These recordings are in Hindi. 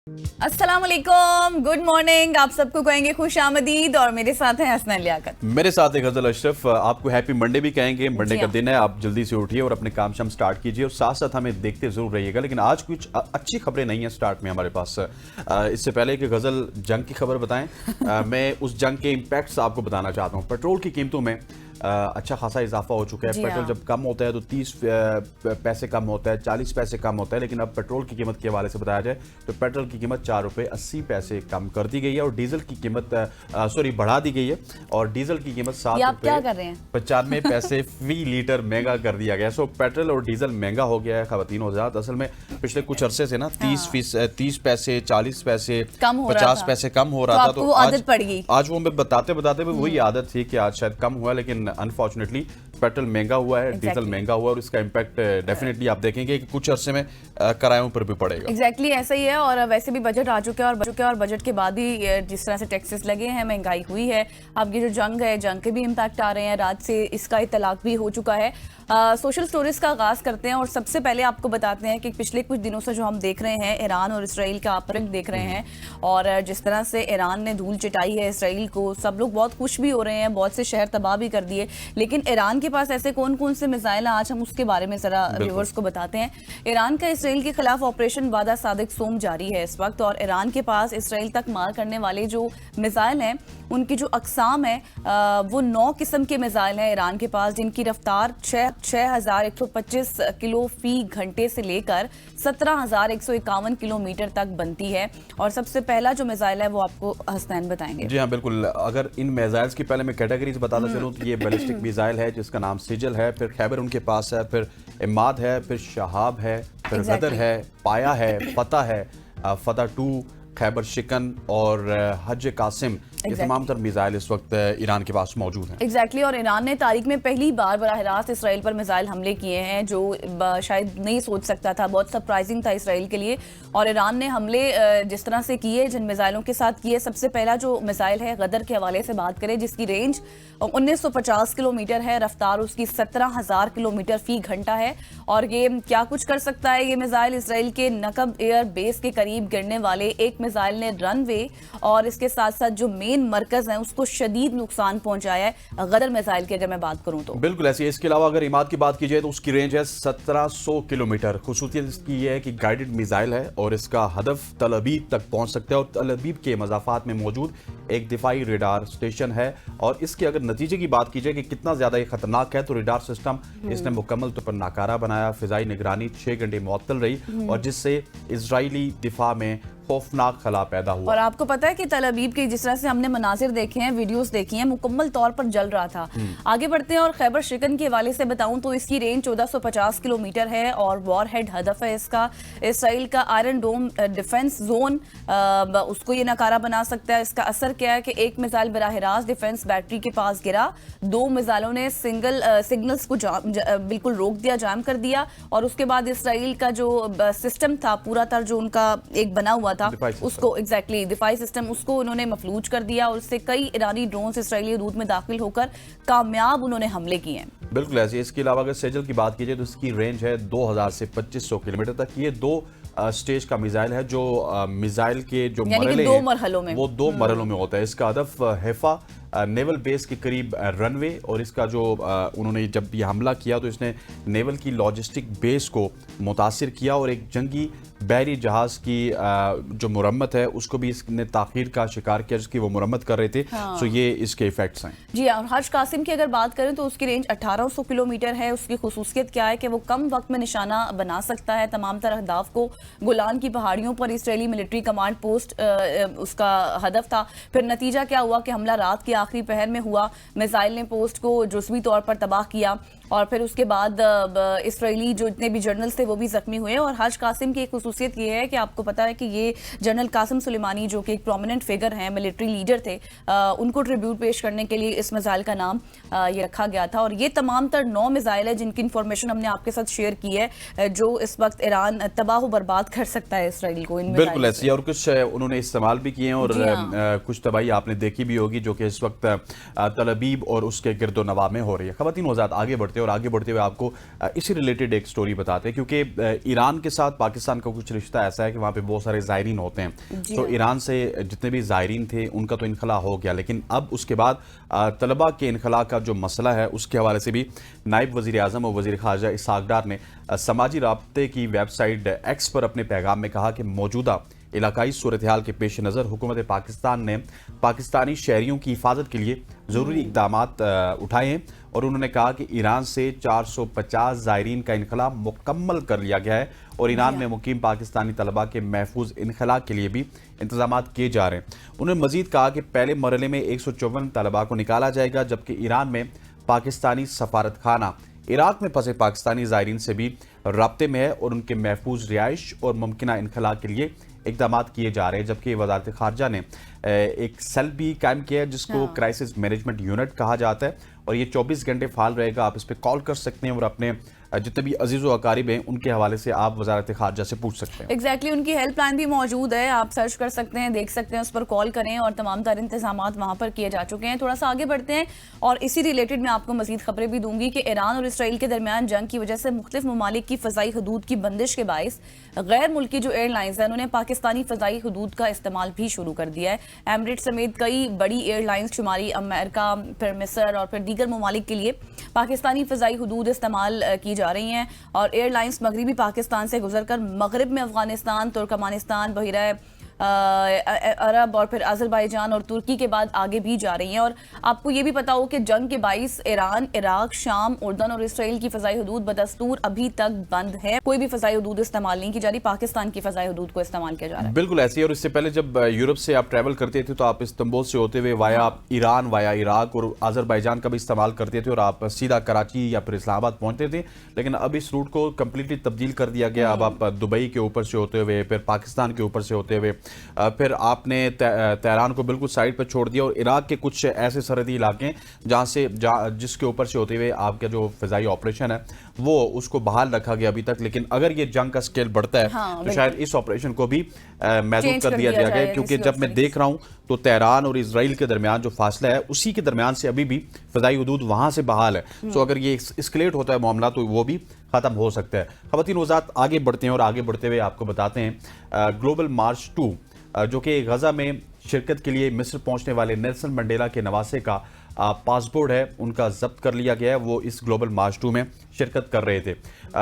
अस्सलाम वालेकुम, गुड मॉर्निंग। आप सबको कहेंगे खुश आमदीद और मेरे साथ है हसनैन लियाकत। मेरे साथ है गजल अशरफ। आपको हैप्पी मंडे भी कहेंगे। मंडे का दिन है, आप जल्दी से उठिए और अपने काम शाम स्टार्ट कीजिए और साथ साथ हमें देखते जरूर रहिएगा। लेकिन आज कुछ अच्छी खबरें नहीं है स्टार्ट में हमारे पास। इससे पहले कि गजल जंग की खबर बताएं, मैं उस जंग के इम्पैक्ट्स आपको बताना चाहता हूँ। पेट्रोल की कीमतों में अच्छा खासा इजाफा हो चुका है। पेट्रोल जब कम होता है तो 30 पैसे कम होता है, 40 पैसे कम होता है। लेकिन अब पेट्रोल की कीमत के हवाले से बताया जाए तो पेट्रोल की कीमत 4 रुपये 80 पैसे कम कर दी गई है और डीजल की कीमत बढ़ा दी गई है और डीजल की कीमत 7 रुपये 95 पैसे फी लीटर महंगा कर दिया गया। सो पेट्रोल और डीजल महंगा हो गया है ख़वातीन हज़रात। असल में पिछले कुछ अरसे से ना 30 पैसे 40 पैसे 50 पैसे कम हो रहा था, तो आदत पड़ गई। आज वो मैं बताते वही आदत थी कि आज शायद कम हुआ, लेकिन अनफॉर्चुनेटली पेट्रोल महंगा हुआ है, डीजल महंगा हुआ है और इसका इम्पैक्ट डेफिनेटली आप देखेंगे कि कुछ अरसे में किरायों पर भी पड़ेगा। एग्जैक्टली ऐसा ही है। और वैसे भी बजट आ चुका है और बजट के बाद ही जिस तरह से टैक्सेस लगे हैं, महंगाई हुई है। अब ये जो जंग है, जंग के भी इम्पैक्ट आ रहे हैं। रात से इसका इतलाक भी हो चुका है। सोशल स्टोरीज का आगाज करते हैं और सबसे पहले आपको बताते हैं कि पिछले कुछ दिनों से जो हम देख रहे हैं, ईरान और इसराइल का आपरंग देख रहे हैं और जिस तरह से ईरान ने धूल चिटाई है इसराइल को, सब लोग बहुत खुश भी हो रहे हैं, बहुत से शहर तबाह भी कर दिए। लेकिन ईरान के पास ऐसे कौन कौन से मिसाइल हैं, आज हम उसके बारे में जरा व्यूअर्स को बताते हैं। ईरान का इसराइल के खिलाफ ऑपरेशन वादा सादिक सोम जारी है इस वक्त और ईरान के पास इसराइल तक मार करने वाले जो मिसाइल हैं, उनकी जो अकसाम है वो 9 किस्म के मिसाइल हैं ईरान के पास, जिनकी रफ्तार 6125 किलो फी घंटे से लेकर 17,151 किलोमीटर तक बनती है। और सबसे पहला जो मिसाइल है वो आपको हसनैन बताएंगे। जी हाँ, बिल्कुल। अगर इन मिसाइल्स की पहले मैं कैटेगरीज बताता चलूँ तो ये बैलिस्टिक मिसाइल है जिसका नाम सिजल है, फिर खैबर उनके पास है, फिर इमाद है, फिर शहाब है, फिर गदर है, पाया है, फतह है, फतह 2, खैबर शिकन और हज कासिम। ये तमाम तर मिसाइल इस वक्त ईरान के पास मौजूद हैं। एग्जैक्टली। और ईरान ने तारीख में पहली बार बराह रास्त इसराइल पर मिसाइल हमले किए हैं, जो शायद नहीं सोच सकता था। बहुत सरप्राइजिंग था इसराइल के लिए। और ईरान ने हमले जिस तरह से किए, जिन मिसाइलों के साथ किए, सबसे पहला जो मिसाइल है गदर के हवाले से बात करें, जिसकी रेंज 1950 किलोमीटर है, रफ्तार उसकी 17,000 किलोमीटर फी घंटा है। और ये क्या कुछ कर सकता है ये मिसाइल, इसराइल के नकब एयर बेस के करीब गिरने वाले एक मिसाइल ने रनवे और इसके साथ साथ जो मेन मरकज है उसको शदीद नुकसान पहुंचाया है। गदर मिसाइल की अगर मैं बात करूं तो बिल्कुल ऐसी है। इसके अलावा अगर इमाद की बात की जाए तो उसकी रेंज है 1700 किलोमीटर। खुसूसियत इसकी ये है कि गाइडेड मिसाइल है और इसका हदफ तल अबीब तक पहुंच सकता है और तल अबीब के मज़ाफ़ात में मौजूद एक दिफाई रेडार स्टेशन है। और इसके अगर नतीजे की बात की जाए कि कितना ज्यादा ये खतरनाक है, तो रेडार सिस्टम इसने मुकम्मल तौर पर नाकारा बनाया। फिजाई निगरानी 6 घंटे मुअत्तल रही और जिससे इजरायली दिफा में खौफनाक खला पैदा हुआ। और आपको पता है कि तल अबीब के जिस तरह से हमने मनाजिर देखे हैं, वीडियोस देखी हैं, मुकम्मल तौर पर जल रहा था। आगे बढ़ते हैं और खैबर शिकन के हवाले से बताऊं तो इसकी रेंज 1450 किलोमीटर है और वॉर हेड हदफ है इसका। इसराइल का आयरन डोम डिफेंस जोन उसको ये नकारा बना सकता है। इसका असर क्या है कि एक मिसाइल बराह रास्त डिफेंस बैटरी के पास गिरा, 2 मिसाइलों ने सिग्नल्स को बिल्कुल रोक दिया, जाम कर दिया। और उसके बाद इसराइल का जो सिस्टम था पूरा तर, जो उनका एक बना हुआ था, उसको दिफाई सिस्टम उसको उन्होंने मफलूज कर दिया और उससे कई ईरानी ड्रोन इसराइली हदूद में दाखिल होकर कामयाब उन्होंने हमले किए हैं। बिल्कुल ऐसे। इसके अलावा अगर सेजल की बात की जाए तो इसकी रेंज है 2000 से 2500 किलोमीटर तक। ये 2 स्टेज का मिसाइल है, जो मिसाइल के जो मरहले हैं वो 2 मरहलों में होता है। इसका हदफ हैफा नेवल बेस के करीब रनवे और इसका जो उन्होंने जब ये हमला किया तो इसने नेवल की लॉजिस्टिक बेस को मुतासिर किया और एक जंगी बहरी जहाज की जो मुरम्मत है उसको भी इसने ताखीर का शिकार किया, जिसकी वो मुरम्मत कर रहे थे। सो ये इसके इफेक्ट्स हैं। जी। और हज कासिम की अगर बात करें तो उसकी रेंज 1800 किलोमीटर है। उसकी खुसूसियत क्या है कि वो कम वक्त में निशाना बना सकता है तमाम तरह अहदाफ को। गोलान की पहाड़ियों पर इसराइली मिलिट्री कमांड पोस्ट उसका हदफ था। फिर नतीजा क्या हुआ कि हमला रात की आखिरी पहर में हुआ। मिसाइल ने पोस्ट को जुज़वी तौर पर तबाह किया और फिर उसके बाद इसराइली जो इतने भी जर्नल्स थे वो भी जख्मी हुए। और हज कासिम की एक खुसूसियत ये है कि आपको पता है कि ये जनरल कासिम सुलेमानी जो कि एक प्रोमिनेंट फिगर हैं, मिलिट्री लीडर थे, उनको ट्रिब्यूट पेश करने के लिए इस मिसाइल का नाम ये रखा गया था। और ये तमाम तर 9 मिसाइल है जिनकी इंफॉर्मेशन हमने आपके साथ शेयर की है, जो इस वक्त ईरान तबाह बर्बाद कर सकता है इसराइल को। बिल्कुल ऐसी। और कुछ उन्होंने इस्तेमाल भी किए हैं और कुछ तबाही आपने देखी भी होगी जो कि इस वक्त तल अबीब और उसके गिरदो नवा में हो रही है। ख़वातीन हज़रात आगे बढ़ते बढ़ते हैं और आगे बढ़ते हुए आपको इसी रिलेटेड एक स्टोरी बताते हैं, क्योंकि ईरान के साथ पाकिस्तान का कुछ रिश्ता ऐसा है कि वहाँ पे बहुत सारे ज़ायरीन होते हैं। तो ईरान से जितने भी ज़ायरीन थे उनका तो इनखला हो गया, लेकिन अब उसके बाद तलबा के इनखला का जो मसला है उसके हवाले से भी नायब वज़ीर आज़म और वज़ीर ख़ारजा इसहाक़ डार ने समाजी राब्ते की वेबसाइट एक्स पर अपने पैगाम में कहा कि मौजूदा इलाकाई सूरत हाल के पेश नज़र हुकूमत पाकिस्तान ने पाकिस्तानी शहरियों की हिफाजत के लिए ज़रूरी इक़दाम उठाए हैं और उन्होंने कहा कि ईरान से 450 ज़ायरीन का इनखला मुकम्मल कर लिया गया है और ईरान में मुकीम पाकिस्तानी तलबा के महफूज इनखला के लिए भी इंतजाम किए जा रहे हैं। उन्होंने मजीद कहा कि पहले मरहले में 154 तलबा को निकाला जाएगा, जबकि ईरान में पाकिस्तानी सफारत खाना इराक में फंसे पाकिस्तानी ज़ायरीन से भी राब्ते में है और उनके महफूज रिहाइश और मुमकिना इनखला के लिए इक़दाम किए जा रहे हैं। जबकि वज़ारत ख़ारजा ने एक सेल भी कायम किया है जिसको क्राइसिस मैनेजमेंट यूनिट कहा जाता है और ये 24 घंटे फाल रहेगा। आप इस पर कॉल कर सकते हैं और अपने जितने भी अजीज़ व अकारिब हैं उनके हवाले से आप वज़ारत ख़ारजा से पूछ सकते हैं। एग्जैक्टली उनकी हेल्पलाइन भी मौजूद है, आप सर्च कर सकते हैं, देख सकते हैं, उस पर कॉल करें और तमाम तर इंतजाम वहाँ पर किए जा चुके हैं। थोड़ा सा आगे बढ़ते हैं और इसी रिलेटेड मैं आपको मज़ीद खबरें भी दूंगी कि ईरान और इसराइल के दरमियान जंग की वजह से मुख्तलिफ ममालिक की फ़ज़ाई हदूद की बंदिश के बायस गैर मुल्की जो एयरलाइंस हैं उन्होंने पाकिस्तानी फ़ज़ाई हदूद का इस्तेमाल भी शुरू कर दिया है। एमरेट्स समेत कई बड़ी एयरलाइंस शुमारी अमेरिका, फिर मिस्र और फिर दीगर ममालिक के लिए पाकिस्तानी फ़ज़ाई हदूद इस्तेमाल की जा रही हैं और एयरलाइंस मगरबी पाकिस्तान से गुजरकर मगरब में अफगानिस्तान, तुर्कमानिस्तान, बहिरा अरब और फिर अज़रबैजान और तुर्की के बाद आगे भी जा रही हैं। और आपको ये भी पता हो कि जंग के बाइस ईरान, इराक, शाम, उर्दन और इसराइल की फ़ज़ाई हदूद बदस्तूर अभी तक बंद है। कोई भी फ़ज़ाई हदूद इस्तेमाल नहीं की जा रही, पाकिस्तान की फ़ज़ाई हदूद को इस्तेमाल किया जा रहा है। बिल्कुल ऐसे ही। और इससे पहले जब यूरोप से आप ट्रैवल करते थे तो आप इस्तांबुल से होते हुए वाया ईरान, वाया इराक और अज़रबैजान का भी इस्तेमाल करते थे और आप सीधा कराची या फिर इस्लामाबाद पहुंचते थे। लेकिन अब इस रूट को कम्प्लीटली तब्दील कर दिया गया। अब आप दुबई के ऊपर से होते हुए, फिर पाकिस्तान के ऊपर से होते हुए, फिर आपने तेहरान को बिल्कुल साइड पर छोड़ दिया और इराक के कुछ ऐसे सरहदी इलाके जिसके ऊपर से होते हुए आपका जो फ़िज़ाई ऑपरेशन है वो उसको बहाल रखा गया अभी तक। लेकिन अगर ये जंग का स्केल बढ़ता है तो शायद इस ऑपरेशन को भी महदूद कर दिया जाएगा, क्योंकि जब मैं देख रहा हूं तो तेहरान और इजराइल के दरमियान जो फासला है उसी के दरमियान से अभी भी फ़िज़ाई हदूद वहां से बहाल है। तो अगर ये एस्केलेट होता है मामला तो वो भी खत्म हो सकता है। ख़वातीन वज़ात आगे बढ़ते हैं और आगे बढ़ते हुए आपको बताते हैं ग्लोबल मार्च 2 जो कि गजा में शिरकत के लिए मिस्र पहुंचने वाले नेल्सन मंडेला के नवासे का पासपोर्ट है उनका जब्त कर लिया गया है। वो इस ग्लोबल मार्च 2 में शिरकत कर रहे थे।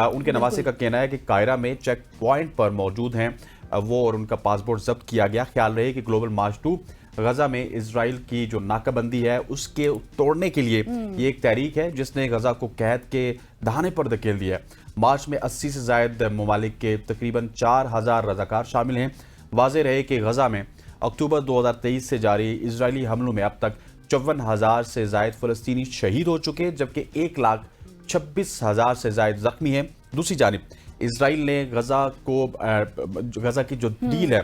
उनके नवासे का कहना है कि कायरा में चेक पॉइंट पर मौजूद हैं वो और उनका पासपोर्ट जब्त किया गया। ख्याल रहे कि ग्लोबल मार्च 2 गजा में इजराइल की जो नाकाबंदी है उसके तोड़ने के लिए ये एक तहरीक है जिसने गजा को कैद के दहाने पर धकेल दिया है। मार्च में 80 से ज़ायद ममालिक के तकरीबन 4000 रज़ाकार शामिल हैं। वाज़ेह रहे कि गजा में अक्टूबर 2023 से जारी इजरायली हमलों में अब तक 54,000 से ज़ायद फ़लस्तीनी शहीद हो चुके हैं, जबकि 1,26,000 से ज़ायद ज़ख्मी हैं। दूसरी जानिब इजराइल ने गजा की जो डील है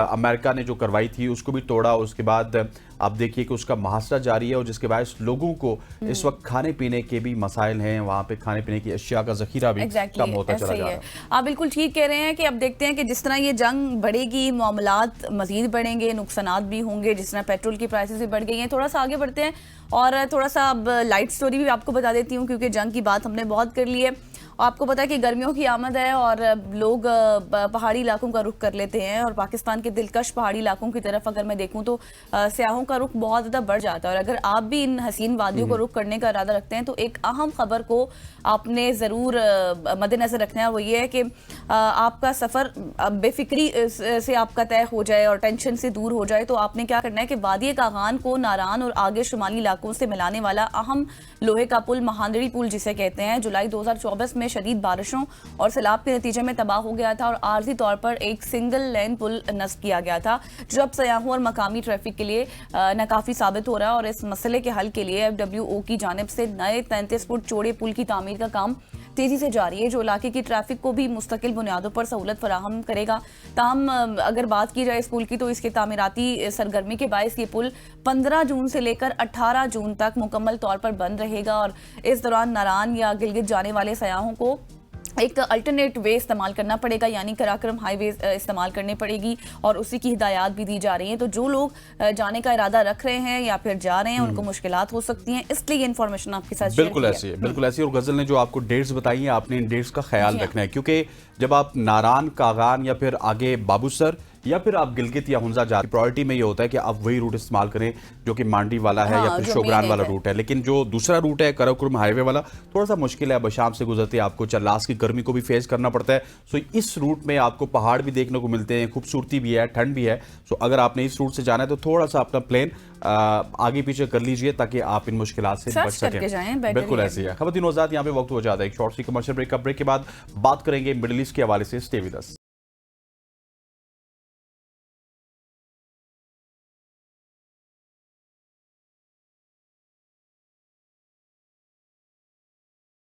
अमेरिका ने जो करवाई थी उसको भी तोड़ा। उसके बाद आप देखिए कि उसका मुहासरा जारी है और जिसके बाद लोगों को इस वक्त खाने पीने के भी मसाइल हैं, वहाँ पे खाने पीने की अशिया का जखीरा भी कम होता चला जा रहा है। आप बिल्कुल ठीक कह रहे हैं कि अब देखते हैं कि जिस तरह ये जंग बढ़ेगी मामलात मजीद बढ़ेंगे, नुकसानात भी होंगे, जिस तरह पेट्रोल की प्राइसेस भी बढ़ गई हैं। थोड़ा सा आगे बढ़ते हैं और थोड़ा सा अब लाइट स्टोरी भी आपको बता देती हूँ, क्योंकि जंग की बात हमने बहुत कर ली है। आपको पता है कि गर्मियों की आमद है और लोग पहाड़ी इलाकों का रुख कर लेते हैं और पाकिस्तान के दिलकश पहाड़ी इलाकों की तरफ अगर मैं देखूं तो सयाहों का रुख बहुत ज़्यादा बढ़ जाता है। और अगर आप भी इन हसीन वादियों को रुख करने का इरादा रखते हैं तो एक अहम खबर को आपने ज़रूर मद्देनज़र रखना है। वो ये है कि आपका सफ़र बेफिक्री से आपका तय हो जाए और टेंशन से दूर हो जाए, तो आपने क्या करना है कि वादी कागान को नारान और आगे शुमाली इलाकों से मिलाने वाला अहम लोहे का पुल, महांदड़ी पुल जिसे कहते हैं, जुलाई 2024 में शदीद बारिशों और सैलाब के नतीजे में तबाह हो गया था और आर्जी तौर पर एक सिंगल लेन पुल नस्ब किया गया था, जो अब सयाहों और मकामी ट्रैफिक के लिए नाकाफी साबित हो रहा है। और इस मसले के हल के लिए FWO की जानिब से नए 33 फुट चौड़े पुल की तामीर का काम तेजी से जारी है, जो इलाके की ट्रैफिक को भी मुस्तकिल बुनियादों पर सहूलत फराहम करेगा। ताहम अगर बात की जाए इस पुल की तो इसके तामीराती सरगर्मी के बायस ये पुल 15 जून से लेकर 18 जून तक मुकम्मल तौर पर बंद रहेगा और इस दौरान नारान या गिलगित जाने वाले सयाहों को एक अल्टरनेट वे इस्तेमाल करना पड़ेगा, यानी कराक्रम हाईवे इस्तेमाल करनी पड़ेगी और उसी की हिदायत भी दी जा रही है। तो जो लोग जाने का इरादा रख रहे हैं या फिर जा रहे हैं उनको मुश्किलात हो सकती हैं, इसलिए ये इन्फॉर्मेशन आपके साथ शेयर बिल्कुल की है। ऐसी है, बिल्कुल ऐसी। और गजल ने जो आपको डेट्स बताई हैं, आपने इन डेट्स का ख्याल जी हाँ। रखना है, क्योंकि जब आप नारान, कागान या फिर आगे बाबूसर या फिर आप गिलगित या हुंजा जा, प्रायोरिटी में ये होता है कि आप वही रूट इस्तेमाल करें जो कि मांडी वाला है या हाँ, फिर जो शोगरान main वाला है। रूट है। लेकिन जो दूसरा रूट है कराकुरम हाईवे वाला, थोड़ा सा मुश्किल है, बशाम से गुजरते आपको चल्लास की गर्मी को भी फेस करना पड़ता है। सो इस रूट में आपको पहाड़ भी देखने को मिलते हैं, खूबसूरती भी है, ठंड भी है। सो अगर आपने इस रूट से जाना है तो थोड़ा सा अपना प्लेन आगे पीछे कर लीजिए ताकि आप इन मुश्किलात से सर्च बच सकें। करके जाएं, better बिल्कुल ही ऐसी है। खबरदीन वजात यहाँ पे वक्त हो जाता है एक शॉर्ट सी कमर्शियल ब्रेक का। ब्रेक के बाद बात करेंगे मिडिल ईस्ट के हवाले से। Stay with us.